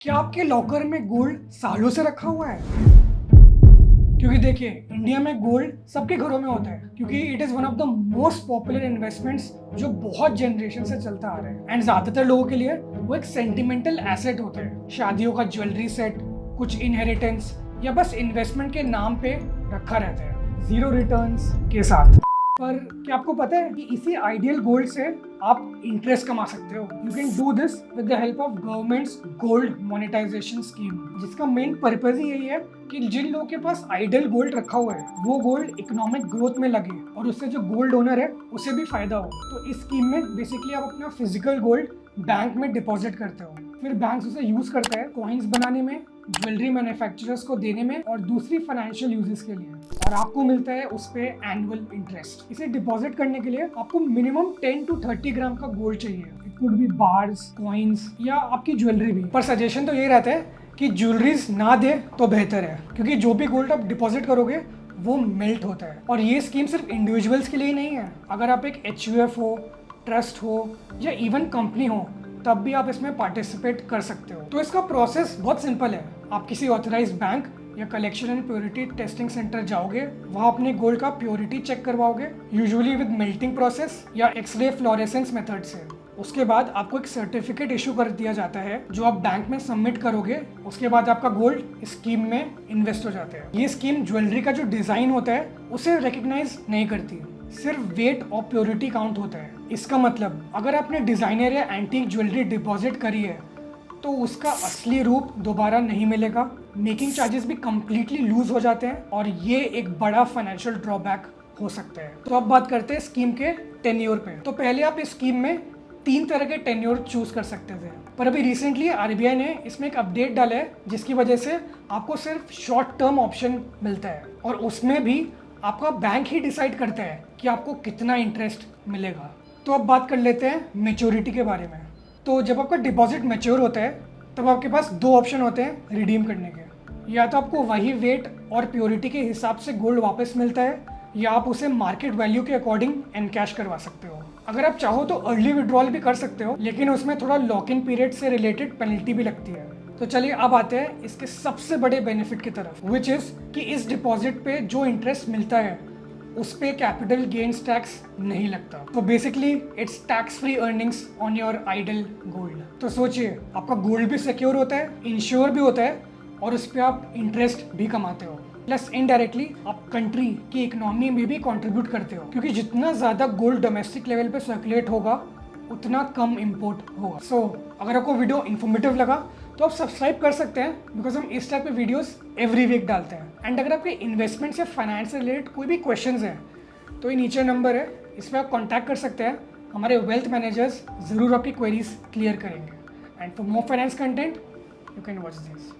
क्या आपके लॉकर में गोल्ड सालों से रखा हुआ है? क्योंकि देखिए, इंडिया में गोल्ड सबके घरों में होता है क्योंकि it is one of the most popular investments जो बहुत जनरेशन से चलता आ रहा है। एंड ज्यादातर लोगों के लिए वो एक सेंटिमेंटल एसेट होता है, शादियों का ज्वेलरी सेट, कुछ इनहेरिटेंस या बस इन्वेस्टमेंट के नाम पे रखा रहता है, जीरो रिटर्न्स के साथ। पर क्या आपको पता है कि इसी आइडियल गोल्ड से आप इंटरेस्ट कमा सकते हो? You can do this with the help of government's gold monetisation scheme, जिसका मेन पर्पज ही यही है कि जिन लोगों के पास आइडियल गोल्ड रखा हुआ है वो गोल्ड इकोनॉमिक ग्रोथ में लगे और उससे जो गोल्ड ओनर है उसे भी फायदा हो। तो इस स्कीम में बेसिकली आप अपना फिजिकल गोल्ड बैंक में डिपॉजिट करते हो, फिर बैंक उसे यूज करता है कॉइन्स बनाने में, ज्वेलरी मैन्युफैक्चरर्स को देने में और दूसरी फाइनेंशियल यूजेस के लिए, और आपको मिलता है उस पे एनुअल इंटरेस्ट। इसे डिपॉजिट करने के लिए आपको मिनिमम 10 to 30 ग्राम का गोल्ड चाहिए। It could be bars, coins या आपकी ज्वेलरी भी। पर सजेशन तो ये रहता है कि ज्वेलरीज ना दे तो बेहतर है, क्योंकि जो भी गोल्ड आप डिपॉजिट करोगे वो मेल्ट होता है। और ये स्कीम सिर्फ इंडिविजुअल्स के लिए ही नहीं है। अगर आप एक HUF हो, ट्रस्ट हो या इवन कंपनी हो, तब भी आप इसमें पार्टिसिपेट कर सकते हो। तो इसका प्रोसेस बहुत सिंपल है। आप किसी ऑथराइज्ड बैंक या collection and purity testing centre जाओगे, वहाँ अपने गोल्ड का प्योरिटी चेक करवाओगे, यूजुअली विद मेल्टिंग प्रोसेस या एक्सरे फ्लोरेसेंस मेथड से। उसके बाद आपको एक सर्टिफिकेट इशू कर दिया जाता है जो आप बैंक में सबमिट करोगे। उसके बाद आपका गोल्ड स्कीम में इन्वेस्ट हो जाता है। ये स्कीम ज्वेलरी का जो डिज़ाइन होता है उसे रिकग्नाइज नहीं करती, सिर्फ वेट और प्योरिटी काउंट होता है। इसका मतलब अगर आपने डिज़ाइनर या एंटीक ज्वेलरी डिपॉजिट करी है तो उसका असली रूप दोबारा नहीं मिलेगा, मेकिंग चार्जेस भी कम्प्लीटली लूज हो जाते हैं और ये एक बड़ा फाइनेंशियल ड्रॉबैक हो सकता है। तो अब बात करते हैं स्कीम के टेन्योर पे। तो पहले आप इस स्कीम में 3 तरह के टेन्योर चूज कर सकते थे, पर अभी रिसेंटली RBI ने इसमें एक अपडेट डाला है जिसकी वजह से आपको सिर्फ शॉर्ट टर्म ऑप्शन मिलता है, और उसमें भी आपका बैंक ही डिसाइड करता है कि आपको कितना इंटरेस्ट मिलेगा। तो अब बात कर लेते हैं मेच्योरिटी के बारे में। तो जब आपका डिपॉजिट मैच्योर होता है तब आपके पास 2 ऑप्शन होते हैं रिडीम करने के। या तो आपको वही वेट और प्योरिटी के हिसाब से गोल्ड वापस मिलता है, या आप उसे मार्केट वैल्यू के अकॉर्डिंग एनकैश करवा सकते हो। अगर आप चाहो तो अर्ली विड्रॉल भी कर सकते हो, लेकिन उसमें थोड़ा लॉक इन पीरियड से रिलेटेड पेनल्टी भी लगती है। तो चलिए अब आते हैं इसके सबसे बड़े बेनिफिट की तरफ, विच इज़ कि इस डिपॉजिट पे जो इंटरेस्ट मिलता है उस पे कैपिटल गेन्स टैक्स नहीं लगता। तो basically it's tax free earnings on your idle gold. तो सोचिए, आपका गोल्ड भी सिक्योर होता है, इंश्योर भी होता है और उस पर आप इंटरेस्ट भी कमाते हो, प्लस इनडायरेक्टली आप कंट्री की इकोनॉमी में भी कंट्रीब्यूट करते हो, क्योंकि जितना ज़्यादा गोल्ड डोमेस्टिक लेवल पे सर्कुलेट होगा उतना कम इम्पोर्ट होगा। सो अगर आपको वीडियो इन्फॉर्मेटिव लगा तो आप सब्सक्राइब कर सकते हैं, बिकॉज हम इस टाइप के वीडियोस एवरी वीक डालते हैं। एंड अगर आपके इन्वेस्टमेंट से फाइनेंस से रिलेटेड कोई भी क्वेश्चंस हैं तो ये नीचे नंबर है, इस पर आप कॉन्टैक्ट कर सकते हैं। हमारे वेल्थ मैनेजर्स ज़रूर आपकी क्वेरीज क्लियर करेंगे। And for more finance content you can watch this.